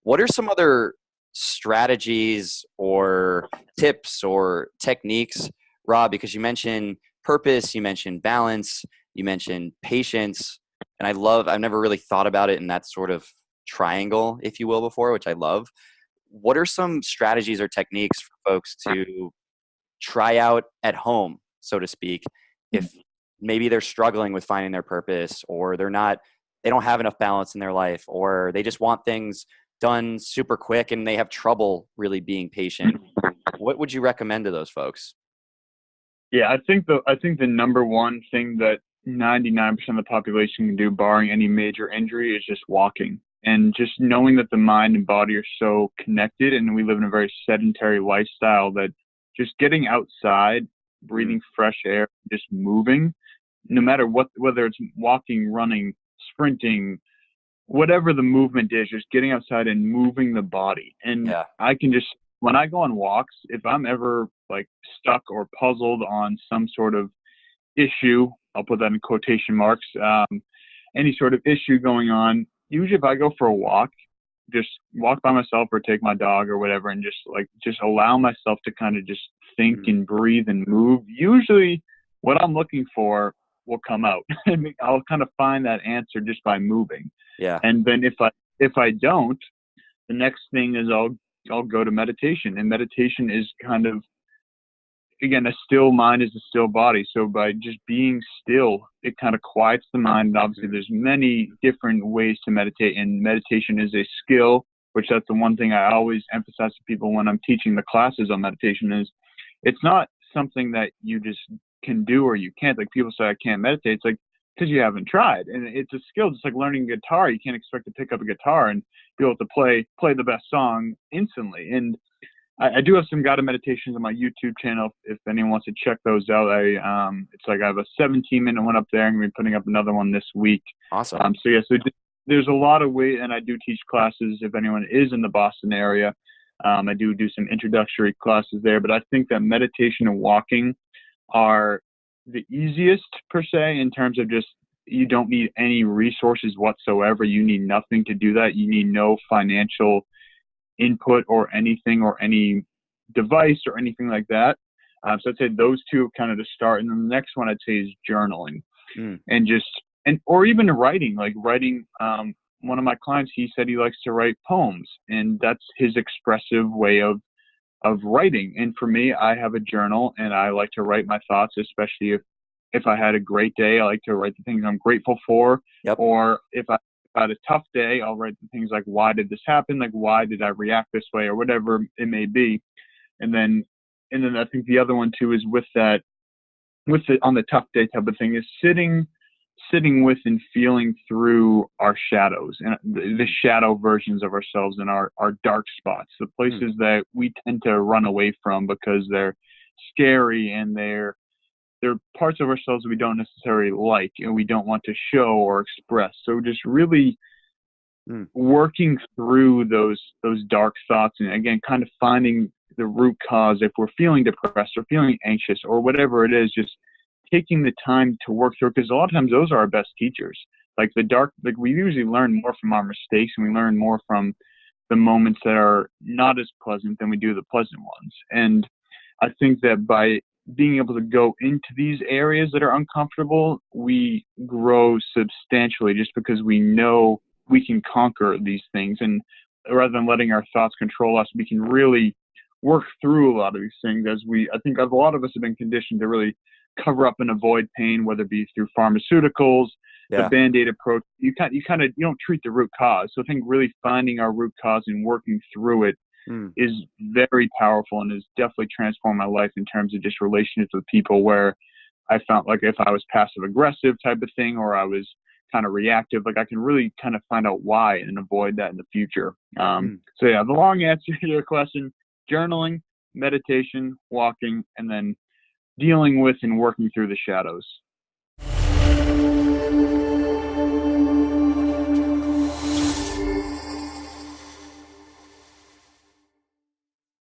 What are some other strategies or tips or techniques, Rob? Because you mentioned purpose, you mentioned balance, you mentioned patience, and I've never really thought about it in that sort of triangle, if you will, before, which I love. What are some strategies or techniques for folks to try out at home, so to speak, if maybe they're struggling with finding their purpose, or they don't have enough balance in their life, or they just want things done super quick and they have trouble really being patient? What would you recommend to those folks? Yeah, I think the number one thing that 99% of the population can do, barring any major injury, is just walking. And just knowing that the mind and body are so connected, and we live in a very sedentary lifestyle, that just getting outside, breathing fresh air, just moving, no matter what, whether it's walking, running, sprinting, whatever the movement is, just getting outside and moving the body. And Yeah. I can just, when I go on walks, if I'm ever like stuck or puzzled on some sort of issue, I'll put that in quotation marks, any sort of issue going on, usually if I go for a walk, just walk by myself or take my dog or whatever, and just allow myself to kind of just think and breathe and move, usually what I'm looking for will come out. I'll kind of find that answer just by moving. Yeah. And then if I don't, the next thing is I'll go to meditation. And meditation is kind of, again, a still mind is a still body. So by just being still, it kind of quiets the mind. And obviously there's many different ways to meditate, and meditation is a skill, which that's the one thing I always emphasize to people when I'm teaching the classes on meditation, is it's not something that you just can do or you can't. Like, people say I can't meditate. It's like, because you haven't tried. And it's a skill, just like learning guitar. You can't expect to pick up a guitar and be able to play the best song instantly. And I do have some guided meditations on my YouTube channel if anyone wants to check those out. It's like I have a 17-minute one up there. I'm going to be putting up another one this week. Awesome. So there's a lot of ways, and I do teach classes if anyone is in the Boston area. I do some introductory classes there, but I think that meditation and walking are the easiest per se, in terms of just, you don't need any resources whatsoever. You need nothing to do that. You need no financial input or anything, or any device or anything like that. So I'd say those two kind of to start. And then the next one I'd say is journaling, or even writing. One of my clients, he said he likes to write poems, and that's his expressive way of writing. And for me, I have a journal, and I like to write my thoughts, especially if I had a great day. I like to write the things I'm grateful for. Yep. Or if I had a tough day, I'll write the things like, why did this happen? Like, why did I react this way, or whatever it may be. And then I think the other one too is on the tough day type of thing, is sitting with and feeling through our shadows, and the shadow versions of ourselves, and our dark spots, the places that we tend to run away from because they're scary, and they're parts of ourselves we don't necessarily like and we don't want to show or express. So just really working through those dark thoughts, and again, kind of finding the root cause. If we're feeling depressed or feeling anxious or whatever it is, just taking the time to work through, because a lot of times those are our best teachers. Like we usually learn more from our mistakes, and we learn more from the moments that are not as pleasant than we do the pleasant ones. And I think that by being able to go into these areas that are uncomfortable, we grow substantially, just because we know we can conquer these things. And rather than letting our thoughts control us, we can really work through a lot of these things, I think a lot of us have been conditioned to really cover up and avoid pain, whether it be through pharmaceuticals, the Band-Aid approach. You don't treat the root cause. So I think really finding our root cause and working through it is very powerful, and has definitely transformed my life in terms of just relationships with people, where I found, like, if I was passive aggressive type of thing, or I was kind of reactive, like, I can really kind of find out why and avoid that in the future. So yeah, the long answer to your question: journaling, meditation, walking, and then dealing with and working through the shadows.